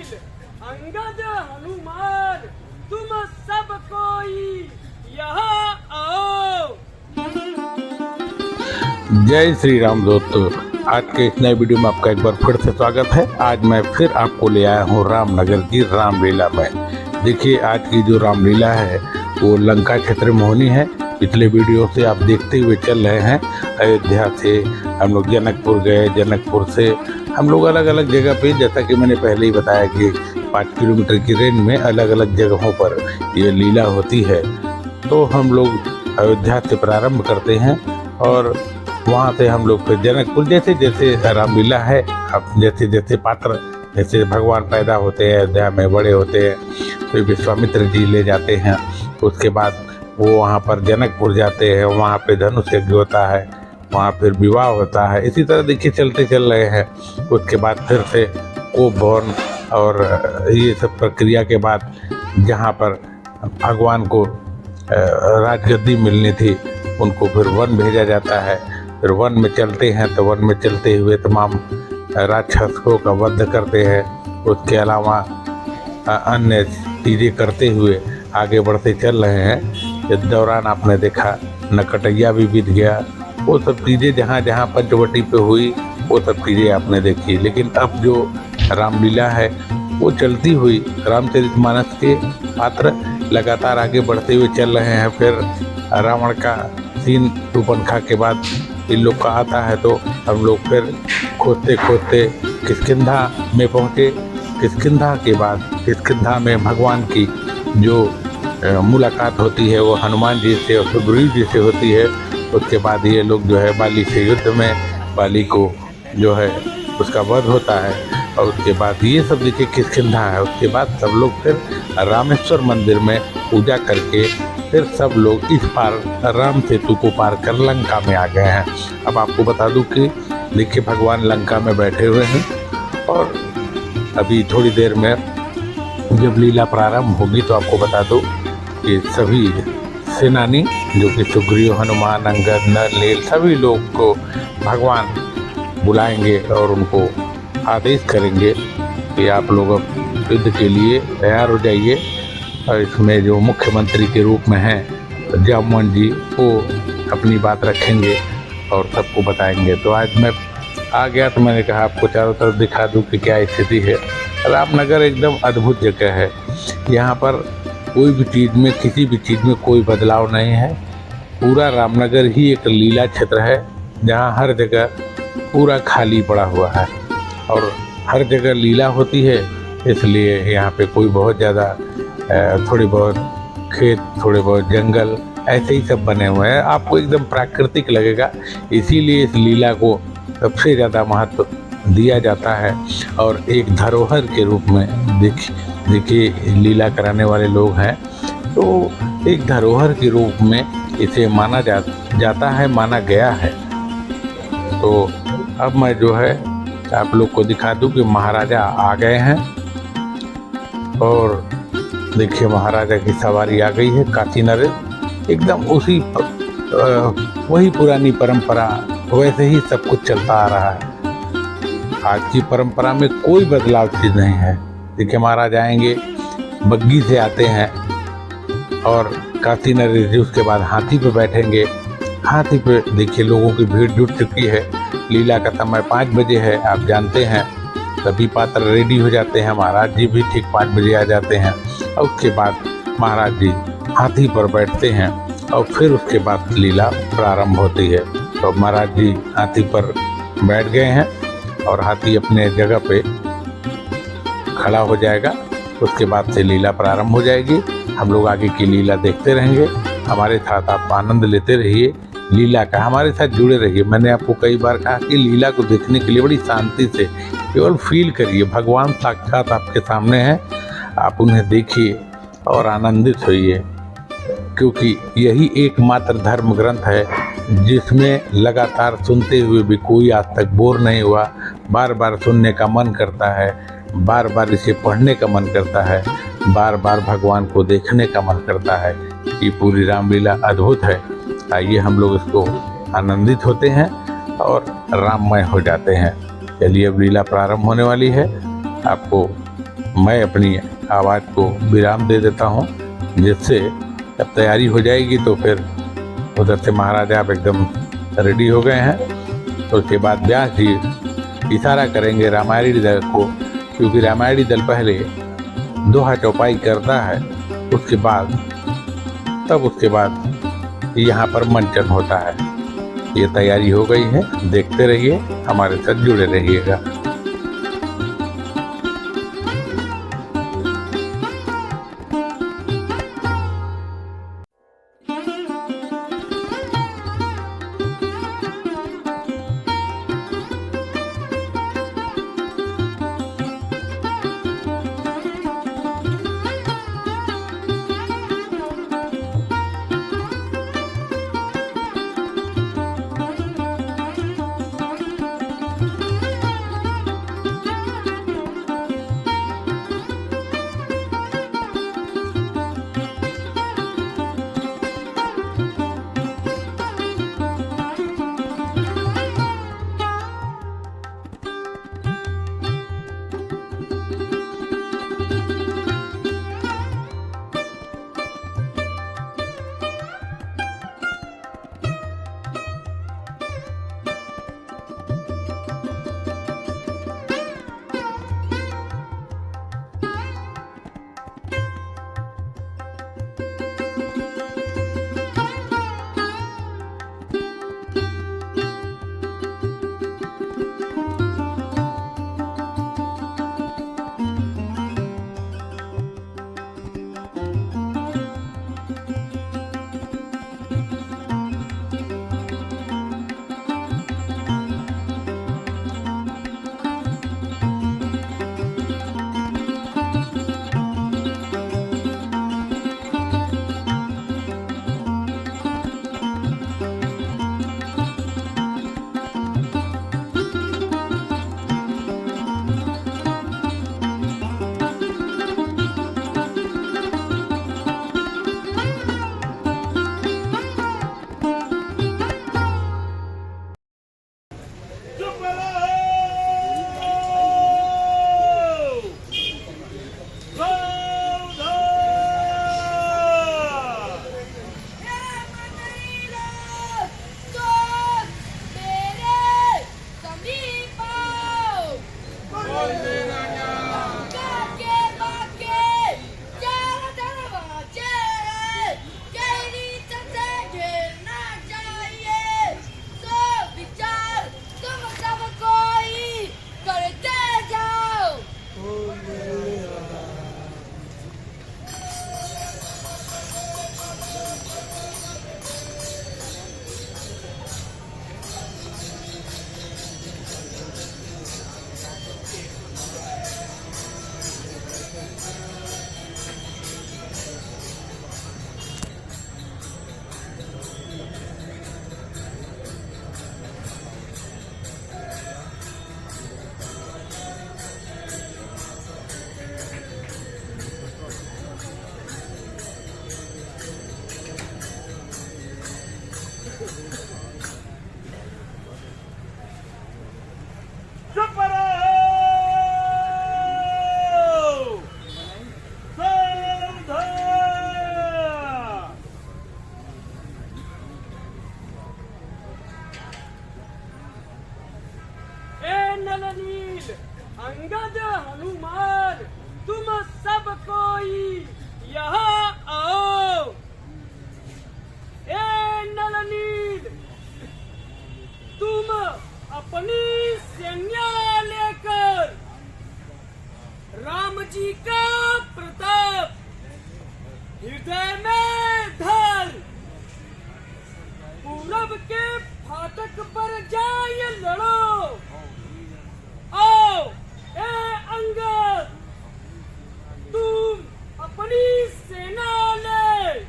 वीर अंगद हनुमान तुम सब कोई यहाँ आओ। जय श्री राम दोस्तों, आज के इस नए वीडियो में आपका एक बार फिर से स्वागत है। आज मैं फिर आपको ले आया हूँ रामनगर की रामलीला में। देखिए, आज की जो रामलीला है वो लंका क्षेत्र में होनी है। पिछले वीडियो से आप देखते हुए चल रहे हैं, अयोध्या से हम लोग जनकपुर गए, जनकपुर से हम लोग अलग अलग जगह पे, जैसा कि मैंने पहले ही बताया कि 5 किलोमीटर की रेंज में अलग अलग जगहों पर ये लीला होती है। तो हम लोग अयोध्या से प्रारंभ करते हैं और वहाँ से हम लोग फिर जनकपुर, जैसे जैसे रामलीला है, अब जैसे जैसे पात्र जैसे भगवान पैदा होते हैं अयोध्या में, बड़े होते हैं, फिर विश्वामित्र जी ले जाते हैं। उसके बाद वो वहाँ पर जनकपुर जाते हैं, वहाँ पे धनुष यज्ञ होता है, वहाँ फिर विवाह होता है। इसी तरह देखिए चलते चल रहे हैं। उसके बाद फिर से कोप भवन और ये सब प्रक्रिया के बाद जहाँ पर भगवान को राजगद्दी मिलनी थी, उनको फिर वन भेजा जाता है। फिर वन में चलते हैं तो वन में चलते हुए तमाम राक्षसों का वध करते हैं। उसके अलावा अन्य चीज़ें करते हुए आगे बढ़ते चल रहे हैं। इस दौरान आपने देखा नकटैया भी बीत गया। वो सब चीज़ें जहाँ जहाँ पंचवटी पे हुई वो सब चीज़ें आपने देखी। लेकिन अब जो रामलीला है वो चलती हुई रामचरितमानस के पात्र लगातार आगे बढ़ते हुए चल रहे हैं। फिर रावण का सीन शूर्पणखा के बाद इन लोग का आता है, तो हम लोग फिर खोजते खोजते किष्किंधा में पहुँचे। किष्किंधा के बाद किष्किंधा में भगवान की जो मुलाकात होती है वो हनुमान जी से और सुग्रीव जी से होती है। उसके बाद ये लोग जो है बाली से युद्ध में, बाली को जो है उसका वध होता है। और उसके बाद ये सब देखिए किष्किंधा है। उसके बाद सब लोग फिर रामेश्वर मंदिर में पूजा करके फिर सब लोग इस पार राम सेतु को पार कर लंका में आ गए हैं। अब आपको बता दूं कि देखिए भगवान लंका में बैठे हुए हैं और अभी थोड़ी देर में जब लीला प्रारंभ होगी तो आपको बता दूं कि सभी सेनानी जो कि सुग्रीव, हनुमान, अंगद, नल, नील, सभी लोग को भगवान बुलाएंगे और उनको आदेश करेंगे कि आप लोग अब युद्ध के लिए तैयार हो जाइए। और इसमें जो मुख्यमंत्री के रूप में हैं जामवन जी, वो अपनी बात रखेंगे और सबको बताएंगे। तो आज मैं आ गया तो मैंने कहा आपको चारों तरफ दिखा दूं कि क्या स्थिति है। रामनगर एकदम अद्भुत जगह है। यहाँ पर कोई भी चीज़ में, किसी भी चीज़ में कोई बदलाव नहीं है। पूरा रामनगर ही एक लीला क्षेत्र है जहाँ हर जगह पूरा खाली पड़ा हुआ है और हर जगह लीला होती है। इसलिए यहाँ पे कोई बहुत ज़्यादा थोड़ी बहुत खेत, थोड़े बहुत जंगल, ऐसे ही सब बने हुए हैं। आपको एकदम प्राकृतिक लगेगा। इसीलिए इस लीला को सबसे ज़्यादा महत्व दिया जाता है और एक धरोहर के रूप में देखिए लीला कराने वाले लोग हैं, तो एक धरोहर के रूप में इसे माना जाता है, माना गया है। तो अब मैं जो है आप लोग को दिखा दूं कि महाराजा आ गए हैं और देखिए महाराजा की सवारी आ गई है। काशी नरेश एकदम उसी वही पुरानी परंपरा, वैसे ही सब कुछ चलता आ रहा है। आज की परंपरा में कोई बदलाव चीज़ नहीं है। देखिए महाराज आएंगे, बग्घी से आते हैं और काशी नरेश जी उसके बाद हाथी पे बैठेंगे। हाथी पे देखिए लोगों की भीड़ जुट चुकी है। लीला का समय 5 बजे है, आप जानते हैं। सभी पात्र रेडी हो जाते हैं, महाराज जी भी ठीक 5 बजे आ जाते हैं। और उसके बाद महाराज जी हाथी पर बैठते हैं और फिर उसके बाद लीला प्रारंभ होती है। तो महाराज जी हाथी पर बैठ गए हैं और हाथी अपने जगह पे खड़ा हो जाएगा। उसके बाद से लीला प्रारंभ हो जाएगी। हम लोग आगे की लीला देखते रहेंगे। हमारे साथ आप आनंद लेते रहिए, लीला का हमारे साथ जुड़े रहिए। मैंने आपको कई बार कहा कि लीला को देखने के लिए बड़ी शांति से केवल फील करिए। भगवान साक्षात आपके सामने हैं, आप उन्हें देखिए और आनंदित होइए, क्योंकि यही एकमात्र धर्म ग्रंथ है जिसमें लगातार सुनते हुए भी कोई आज तक बोर नहीं हुआ। बार बार सुनने का मन करता है, बार बार इसे पढ़ने का मन करता है, बार बार भगवान को देखने का मन करता है। ये पूरी रामलीला अद्भुत है। आइए हम लोग इसको आनंदित होते हैं और राममय हो जाते हैं। चलिए अब लीला प्रारंभ होने वाली है। आपको मैं अपनी आवाज़ को विराम दे देता हूँ, जिससे जब तैयारी हो जाएगी तो फिर उधर से महाराजा अब एकदम रेडी हो गए हैं। तो उसके बाद व्यास जी इशारा करेंगे रामायणी दल को, क्योंकि रामायणी दल पहले दोहा चौपाई करता है, उसके बाद यहाँ पर मंचन होता है। ये तैयारी हो गई है, देखते रहिए, हमारे साथ जुड़े रहिएगा। अंगद हनुमान तुम सब कोई यहाँ आओ। ए नलनील तुम अपनी सेना लेकर राम जी का प्रताप हृदय में धर पूरब के फाटक पर जाए लड़ो। आओ ए अंगद तुम अपनी सेना ले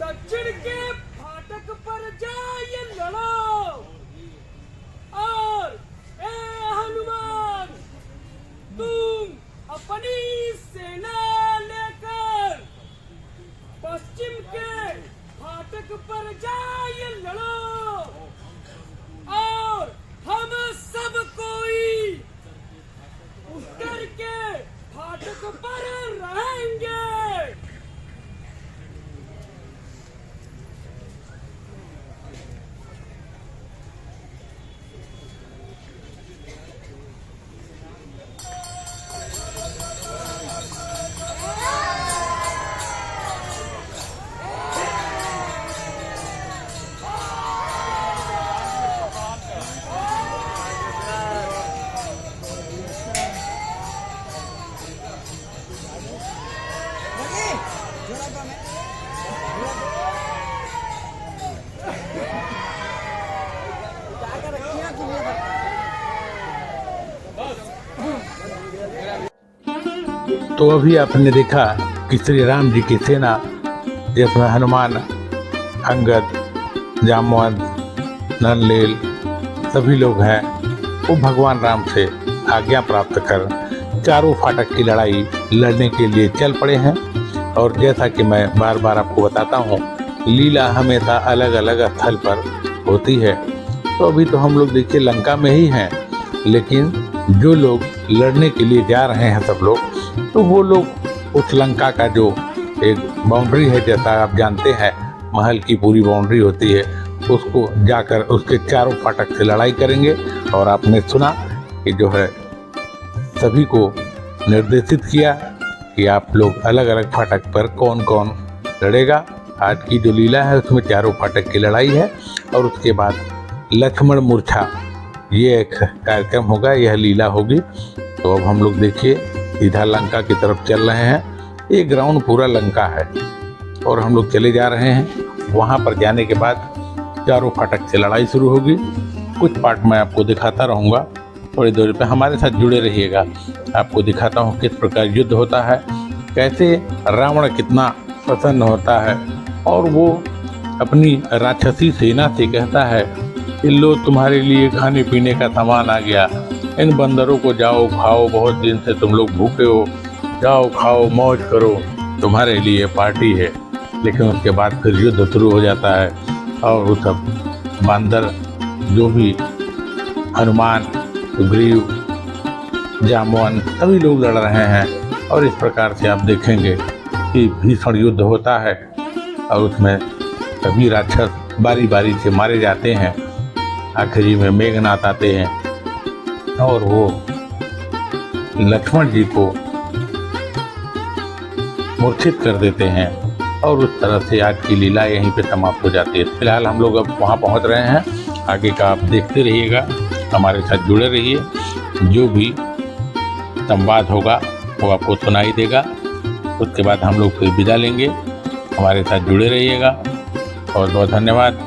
दक्षिण के फाटक पर जाए लड़ो। और ए हनुमान तुम अपनी सेना लेकर पश्चिम के फाटक पर जाए लड़ो। और तो अभी आपने देखा कि श्री राम जी की सेना जिसमें हनुमान, अंगद, जामवंत, नंदलेल सभी लोग हैं, वो भगवान राम से आज्ञा प्राप्त कर चारों फाटक की लड़ाई लड़ने के लिए चल पड़े हैं। और जैसा कि मैं बार बार आपको बताता हूँ, लीला हमेशा अलग अलग स्थल पर होती है। तो अभी तो हम लोग देखिए लंका में ही हैं, लेकिन जो लोग लड़ने के लिए जा रहे हैं सब लोग, तो वो लोग उस लंका का जो एक बाउंड्री है, जैसा आप जानते हैं महल की पूरी बाउंड्री होती है, उसको जाकर उसके चारों फाटक से लड़ाई करेंगे। और आपने सुना कि जो है सभी को निर्देशित किया कि आप लोग अलग अलग फाटक पर कौन कौन लड़ेगा। आज की जो लीला है उसमें चारों फाटक की लड़ाई है, और उसके बाद लक्ष्मण मूर्छा ये एक कार्यक्रम होगा, यह लीला होगी। तो अब हम लोग देखिए सीधा लंका की तरफ चल रहे हैं। ये ग्राउंड पूरा लंका है और हम लोग चले जा रहे हैं। वहाँ पर जाने के बाद चारों फाटक से लड़ाई शुरू होगी। कुछ पार्ट मैं आपको दिखाता रहूँगा, थोड़ी देर पे हमारे साथ जुड़े रहिएगा। आपको दिखाता हूँ किस प्रकार युद्ध होता है, कैसे रावण कितना प्रसन्न होता है, और वो अपनी राक्षसी सेना से कहता है कि लो तुम्हारे लिए खाने पीने का सामान आ गया, इन बंदरों को जाओ खाओ, बहुत दिन से तुम लोग भूखे हो, जाओ खाओ मौज करो, तुम्हारे लिए पार्टी है। लेकिन उसके बाद फिर युद्ध शुरू हो जाता है और वो सब बंदर जो भी हनुमान, सुग्रीव, जामवंत सभी लोग लड़ रहे हैं। और इस प्रकार से आप देखेंगे कि भीषण युद्ध होता है और उसमें सभी राक्षस बारी बारी से मारे जाते हैं। आखिरी में मेघनाथ आते हैं और वो लक्ष्मण जी को मूर्छित कर देते हैं, और उस तरह से आज की लीला यहीं पे समाप्त हो जाती है। फिलहाल हम लोग अब वहाँ पहुँच रहे हैं, आगे का आप देखते रहिएगा, हमारे साथ जुड़े रहिए। जो भी संवाद होगा वो आपको सुनाई देगा। उसके बाद हम लोग फिर विदा लेंगे। हमारे साथ जुड़े रहिएगा। बहुत बहुत धन्यवाद।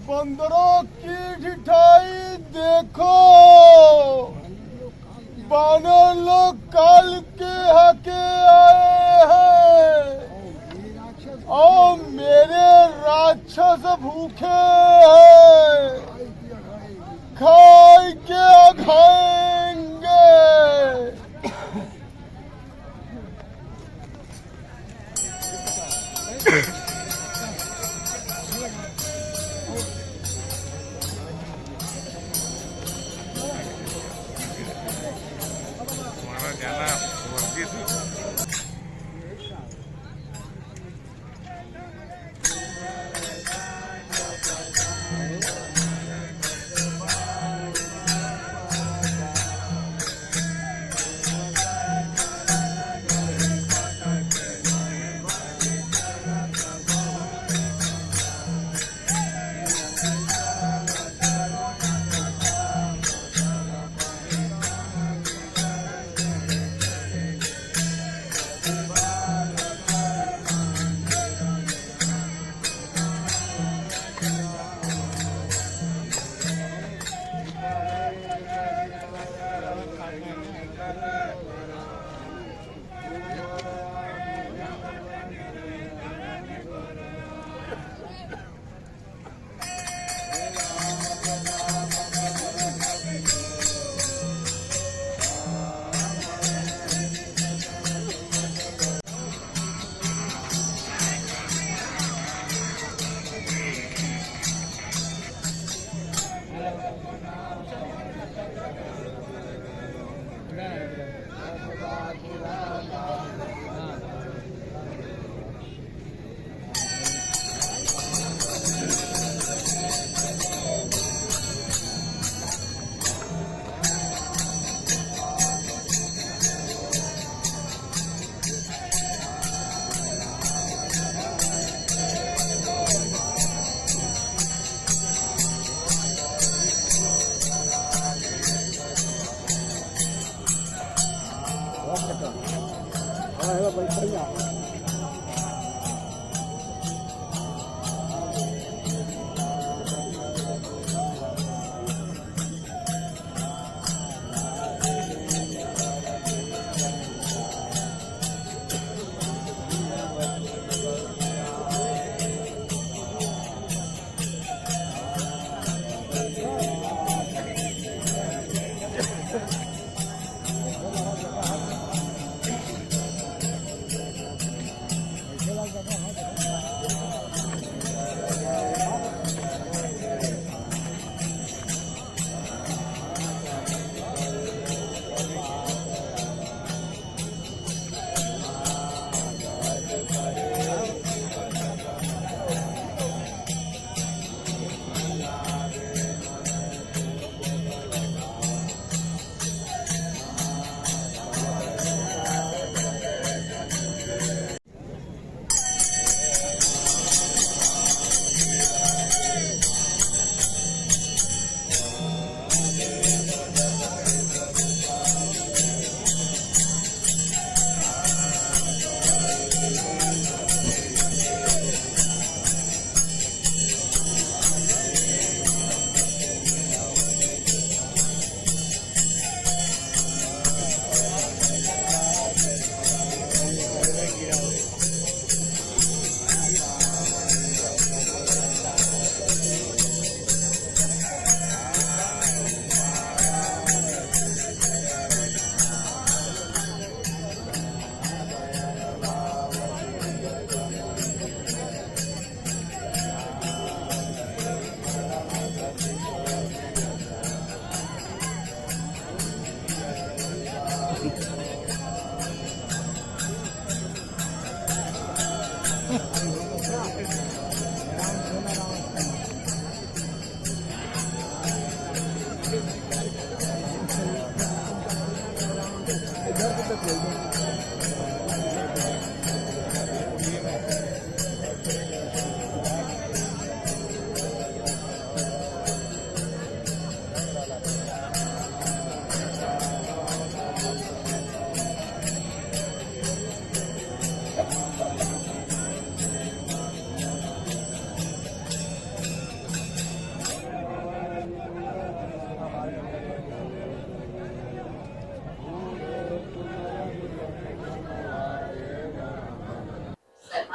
बंदरों की ढिठाई देखो, बानर लोग काल के हके आए हैं और मेरे राक्षस भूखे हैं, खाए के खाएंगे।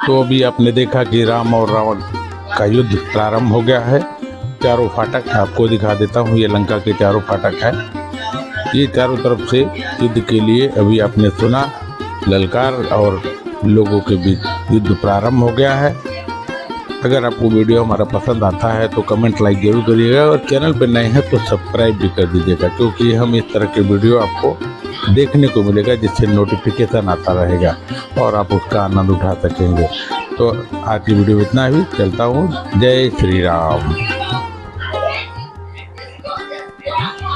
तो अभी आपने देखा कि राम और रावण का युद्ध प्रारंभ हो गया है। चारों फाटक आपको दिखा देता हूँ, ये लंका के चारों फाटक है। ये चारों तरफ से युद्ध के लिए अभी आपने सुना ललकार और लोगों के बीच युद्ध प्रारंभ हो गया है। अगर आपको वीडियो हमारा पसंद आता है तो कमेंट लाइक जरूर करिएगा और चैनल पर नए हैं तो सब्सक्राइब भी कर दीजिएगा, क्योंकि हम इस तरह के वीडियो आपको देखने को मिलेगा जिससे नोटिफिकेशन आता रहेगा और आप उसका आनंद उठा सकेंगे। तो आज की वीडियो इतना ही, चलता हूँ। जय श्री राम।